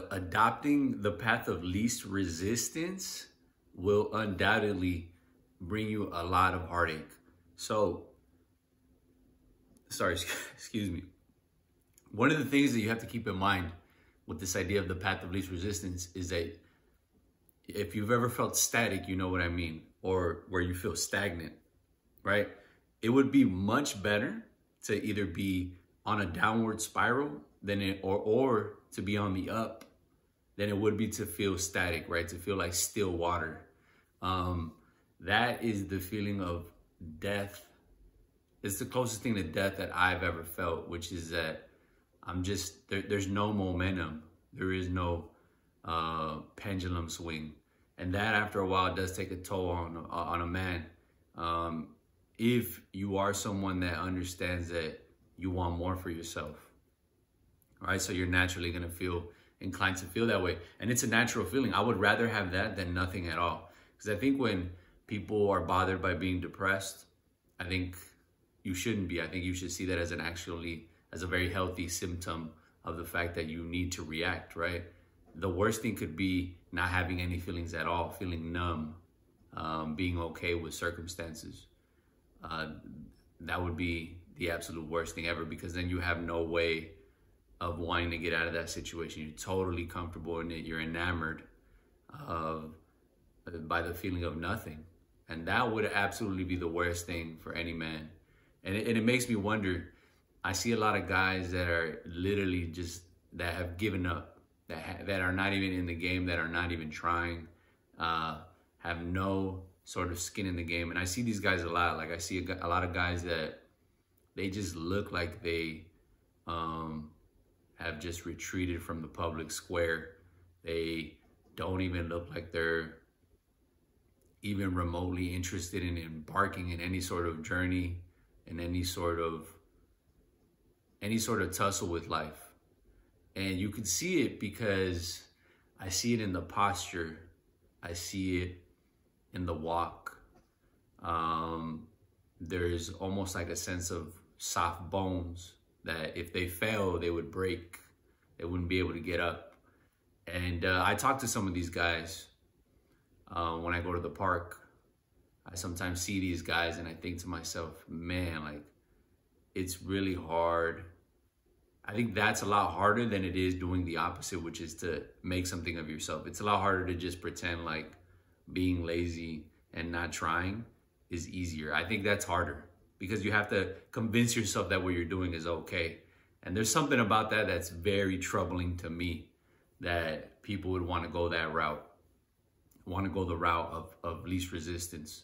but adopting the path of least resistance will undoubtedly bring you a lot of heartache. So, sorry, excuse me. One of the things that you have to keep in mind with this idea of the path of least resistance is that if you've ever felt static, you know what I mean, or where you feel stagnant, right? It would be much better to either be on a downward spiral or to be on the up than it would be to feel static, right? To feel like still water. That is the feeling of death. It's the closest thing to death that I've ever felt, which is that there's no momentum. There is no pendulum swing. And that after a while does take a toll on a man. If you are someone that understands that you want more for yourself, right? So you're naturally gonna feel inclined to feel that way. And it's a natural feeling. I would rather have that than nothing at all. Because I think when people are bothered by being depressed, I think you shouldn't be. I think you should see that as a very healthy symptom of the fact that you need to react, right? The worst thing could be not having any feelings at all, feeling numb, being okay with circumstances. That would be the absolute worst thing ever, because then you have no way of wanting to get out of that situation. You're totally comfortable in it. You're enamored by the feeling of nothing. And that would absolutely be the worst thing for any man. And it makes me wonder, I see a lot of guys that are literally that have given up, that are not even in the game, that are not even trying, have no sort of skin in the game. And I see these guys a lot. Like I see a lot of guys that they just look like they have just retreated from the public square. They don't even look like they're even remotely interested in embarking in any sort of journey, in any sort of tussle with life. And you can see it because I see it in the posture. I see it in the walk. There's almost like a sense of soft bones that if they fell, they would break. They wouldn't be able to get up. And I talk to some of these guys when I go to the park. I sometimes see these guys and I think to myself, man, like, it's really hard. I think that's a lot harder than it is doing the opposite, which is to make something of yourself. It's a lot harder to just pretend like being lazy and not trying is easier. I think that's harder because you have to convince yourself that what you're doing is okay. And there's something about that that's very troubling to me, that people would want to go that route, want to go the route of least resistance.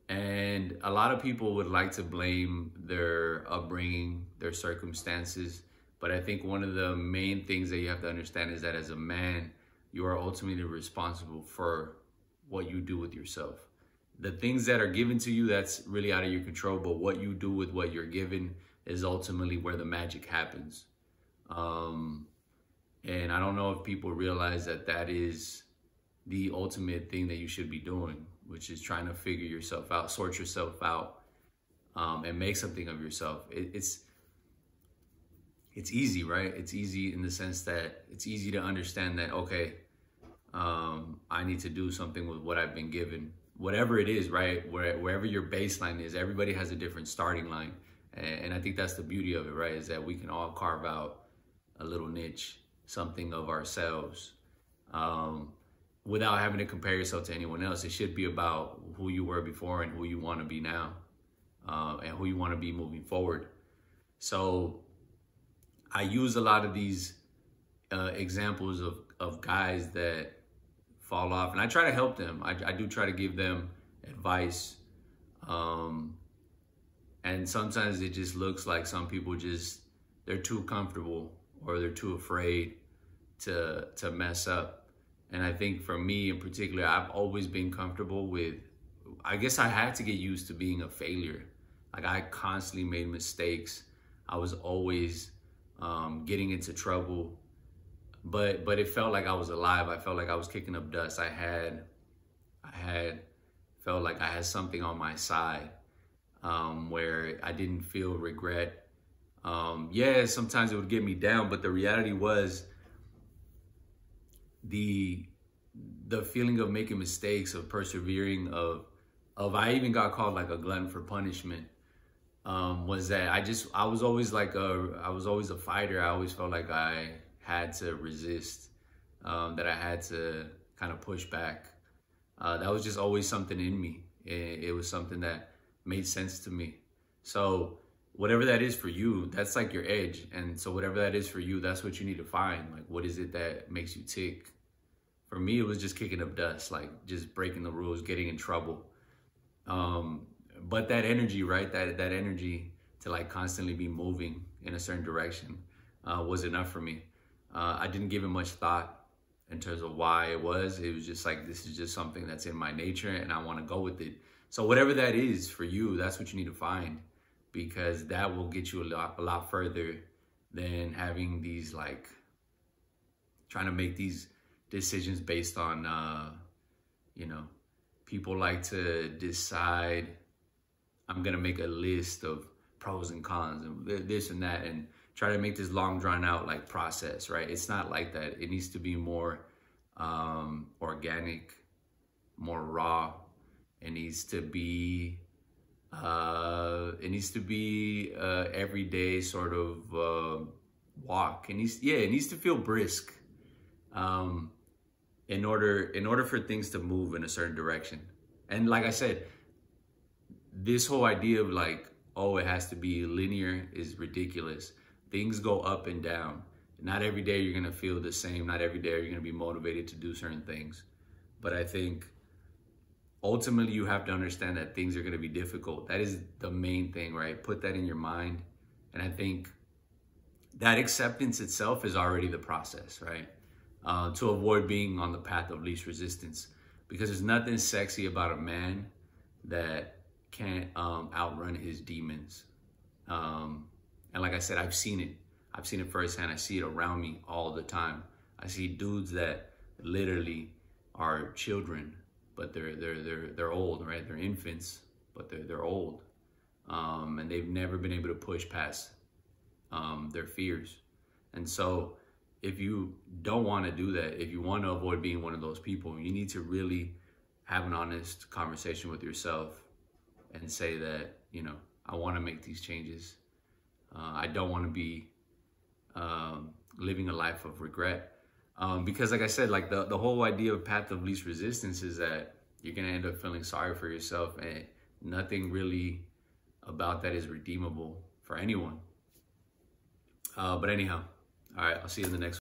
And a lot of people would like to blame their upbringing, their circumstances. But I think one of the main things that you have to understand is that as a man, you are ultimately responsible for what you do with yourself. The things that are given to you, that's really out of your control. But what you do with what you're given is ultimately where the magic happens. And I don't know if people realize that that is the ultimate thing that you should be doing, which is trying to figure yourself out, sort yourself out, and make something of yourself. It's easy, right? It's easy in the sense that it's easy to understand that, okay, I need to do something with what I've been given, whatever it is, right? Wherever your baseline is, everybody has a different starting line. And I think that's the beauty of it, right? Is that we can all carve out a little niche, something of ourselves, without having to compare yourself to anyone else. It should be about who you were before and who you want to be now, and who you want to be moving forward. So I use a lot of these examples of guys that fall off, and I try to help them. I do try to give them advice. And sometimes it just looks like some people they're too comfortable, or they're too afraid to mess up. And I think for me in particular, I've always been comfortable with, I guess I had to get used to being a failure. Like I constantly made mistakes. I was always getting into trouble, but it felt like I was alive. I felt like I was kicking up dust. I felt like I had something on my side, where I didn't feel regret. Yeah, sometimes it would get me down, but the reality was the feeling of making mistakes, of persevering, of I even got called like a glutton for punishment. Was that I was always I was always a fighter. I always felt like I had to resist, that I had to kind of push back. That was just always something in me. It was something that made sense to me. So whatever that is for you, that's like your edge. And so whatever that is for you, that's what you need to find. Like, what is it that makes you tick? For me, it was just kicking up dust, like just breaking the rules, getting in trouble. But that energy, right? That energy to like constantly be moving in a certain direction was enough for me. I didn't give it much thought in terms of why it was. It was just like, this is just something that's in my nature and I want to go with it. So whatever that is for you, that's what you need to find, because that will get you a lot further than having these like trying to make these decisions based on, you know, people like to decide, I'm going to make a list of pros and cons and this and that, and try to make this long drawn out like process, right? It's not like that. It needs to be more organic, more raw. It needs to be everyday sort of walk. It needs to feel brisk. In order for things to move in a certain direction. And like I said, this whole idea of like, oh, it has to be linear is ridiculous. Things go up and down. Not every day you're gonna feel the same. Not every day you're gonna be motivated to do certain things. But I think ultimately you have to understand that things are gonna be difficult. That is the main thing, right? Put that in your mind. And I think that acceptance itself is already the process, right? To avoid being on the path of least resistance, because there's nothing sexy about a man that can't outrun his demons. And like I said, I've seen it firsthand. I see it around me all the time. I see dudes that literally are children, but they're old, right? They're infants, but they're old, and they've never been able to push past their fears. And so if you don't want to do that, if you want to avoid being one of those people, you need to really have an honest conversation with yourself and say that, you know, I want to make these changes. I don't want to be living a life of regret. Because like I said, like the whole idea of path of least resistance is that you're going to end up feeling sorry for yourself, and nothing really about that is redeemable for anyone. But anyhow, all right, I'll see you in the next one.